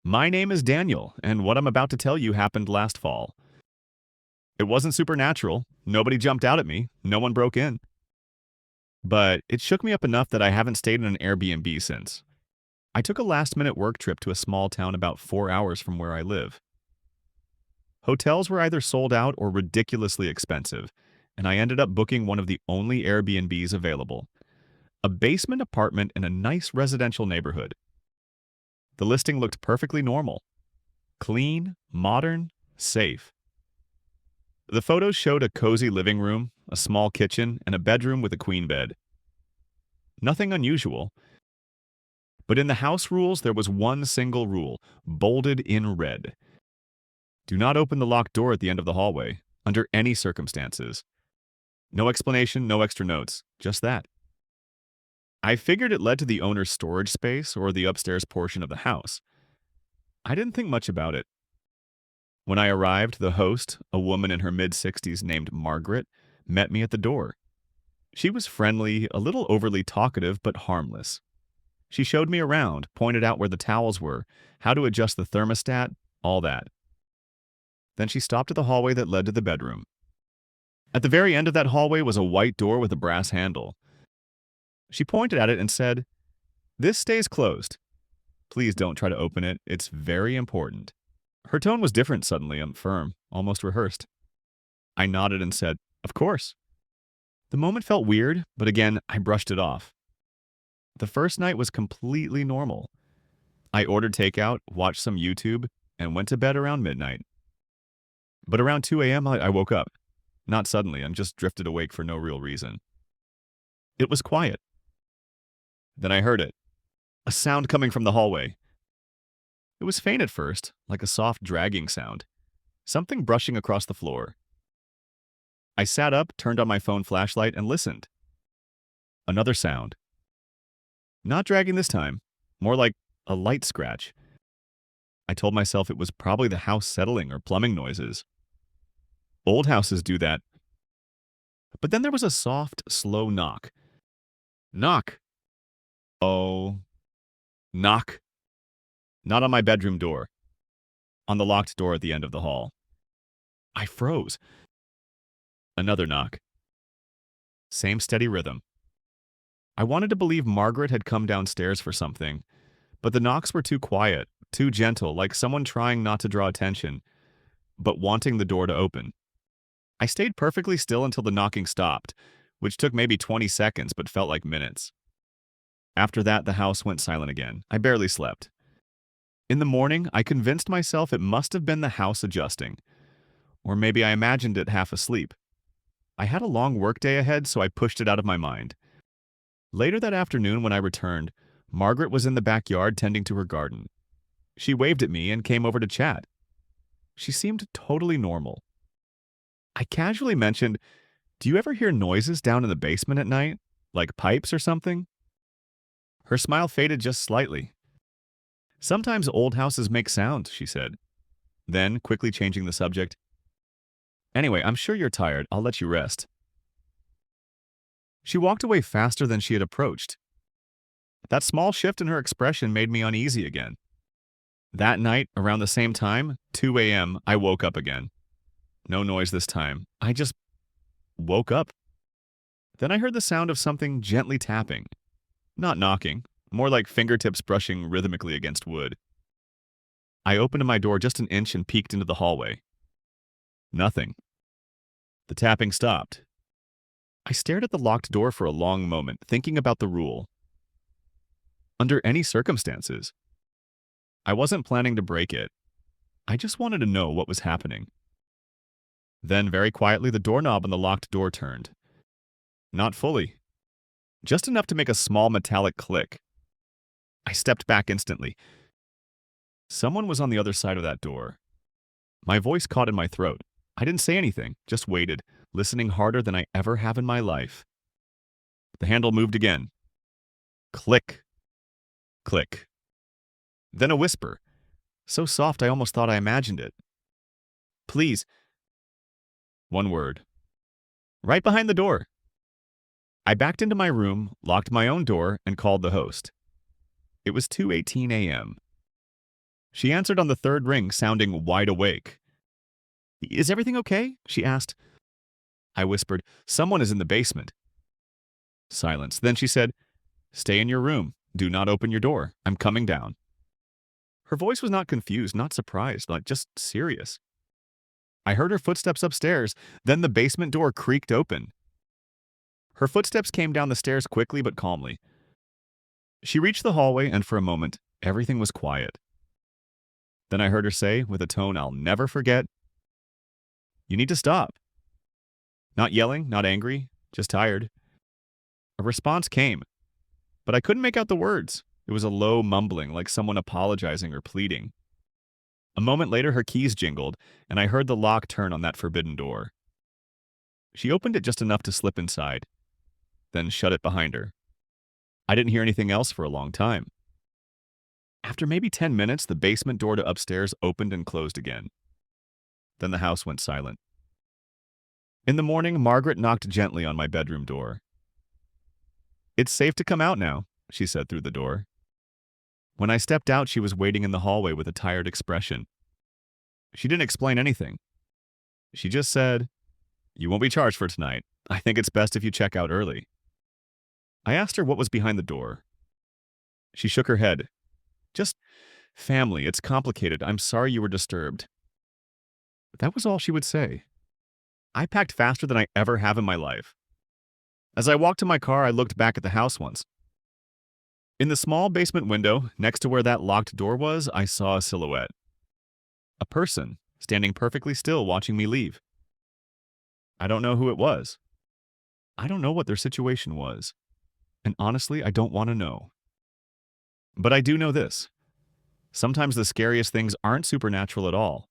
My name is Daniel, and what I'm about to tell you happened last fall. It wasn't supernatural. Nobody jumped out at me. No one broke in. But it shook me up enough that I haven't stayed in an Airbnb since. I took a last-minute work trip to a small town about 4 hours from where I live. Hotels were either sold out or ridiculously expensive, and I ended up booking one of the only Airbnbs available. A basement apartment in a nice residential neighborhood. The listing looked perfectly normal. Clean, modern, safe. The photos showed a cozy living room, a small kitchen, and a bedroom with a queen bed. Nothing unusual. But in the house rules, there was one single rule, bolded in red. Do not open the locked door at the end of the hallway, under any circumstances. No explanation, no extra notes, just that. I figured it led to the owner's storage space or the upstairs portion of the house. I didn't think much about it. When I arrived, the host, a woman in her mid-60s named Margaret, met me at the door. She was friendly, a little overly talkative, but harmless. She showed me around, pointed out where the towels were, how to adjust the thermostat, all that. Then she stopped at the hallway that led to the bedroom. At the very end of that hallway was a white door with a brass handle. She pointed at it and said, "This stays closed. Please don't try to open it. It's very important." Her tone was different suddenly, firm, almost rehearsed. I nodded and said, "Of course." The moment felt weird, but again, I brushed it off. The first night was completely normal. I ordered takeout, watched some YouTube, and went to bed around midnight. But around 2 a.m., I woke up. Not suddenly, I just drifted awake for no real reason. It was quiet. Then I heard it. A sound coming from the hallway. It was faint at first, like a soft dragging sound. Something brushing across the floor. I sat up, turned on my phone flashlight, and listened. Another sound. Not dragging this time, more like a light scratch. I told myself it was probably the house settling or plumbing noises. Old houses do that. But then there was a soft, slow knock. Knock. Oh. Knock. Not on my bedroom door. On the locked door at the end of the hall. I froze. Another knock. Same steady rhythm. I wanted to believe Margaret had come downstairs for something, but the knocks were too quiet, too gentle, like someone trying not to draw attention, but wanting the door to open. I stayed perfectly still until the knocking stopped, which took maybe 20 seconds but felt like minutes. After that, the house went silent again. I barely slept. In the morning, I convinced myself it must have been the house adjusting. Or maybe I imagined it half asleep. I had a long workday ahead, so I pushed it out of my mind. Later that afternoon, when I returned, Margaret was in the backyard tending to her garden. She waved at me and came over to chat. She seemed totally normal. I casually mentioned, "Do you ever hear noises down in the basement at night? Like pipes or something?" Her smile faded just slightly. "Sometimes old houses make sound," she said. Then, quickly changing the subject, "Anyway, I'm sure you're tired. I'll let you rest." She walked away faster than she had approached. That small shift in her expression made me uneasy again. That night, around the same time, 2 a.m., I woke up again. No noise this time. I just woke up. Then I heard the sound of something gently tapping. Not knocking, more like fingertips brushing rhythmically against wood. I opened my door just an inch and peeked into the hallway. Nothing. The tapping stopped. I stared at the locked door for a long moment, thinking about the rule. Under any circumstances. I wasn't planning to break it. I just wanted to know what was happening. Then, very quietly, the doorknob on the locked door turned. Not fully. Just enough to make a small metallic click. I stepped back instantly. Someone was on the other side of that door. My voice caught in my throat. I didn't say anything, just waited, listening harder than I ever have in my life. The handle moved again. Click. Click. Then a whisper. So soft I almost thought I imagined it. "Please." One word. Right behind the door. I backed into my room, locked my own door, and called the host. It was 2:18 a.m. She answered on the third ring, sounding wide awake. Is everything okay? She asked. I whispered, Someone is in the basement. Silence. Then she said, Stay in your room. Do not open your door. I'm coming down. Her voice was not confused, not surprised, like just serious. I heard her footsteps upstairs, then the basement door creaked open. Her footsteps came down the stairs quickly but calmly. She reached the hallway, and for a moment, everything was quiet. Then I heard her say, with a tone I'll never forget, You need to stop. Not yelling, not angry, just tired. A response came, but I couldn't make out the words. It was a low mumbling, like someone apologizing or pleading. A moment later, her keys jingled, and I heard the lock turn on that forbidden door. She opened it just enough to slip inside, then shut it behind her. I didn't hear anything else for a long time. After maybe 10 minutes, the basement door to upstairs opened and closed again. Then the house went silent. In the morning, Margaret knocked gently on my bedroom door. It's safe to come out now, she said through the door. When I stepped out, she was waiting in the hallway with a tired expression. She didn't explain anything. She just said, You won't be charged for tonight. I think it's best if you check out early. I asked her what was behind the door. She shook her head. Just family, it's complicated. I'm sorry you were disturbed. That was all she would say. I packed faster than I ever have in my life. As I walked to my car, I looked back at the house once. In the small basement window, next to where that locked door was, I saw a silhouette. A person, standing perfectly still watching me leave. I don't know who it was. I don't know what their situation was. And honestly, I don't want to know. But I do know this. Sometimes the scariest things aren't supernatural at all.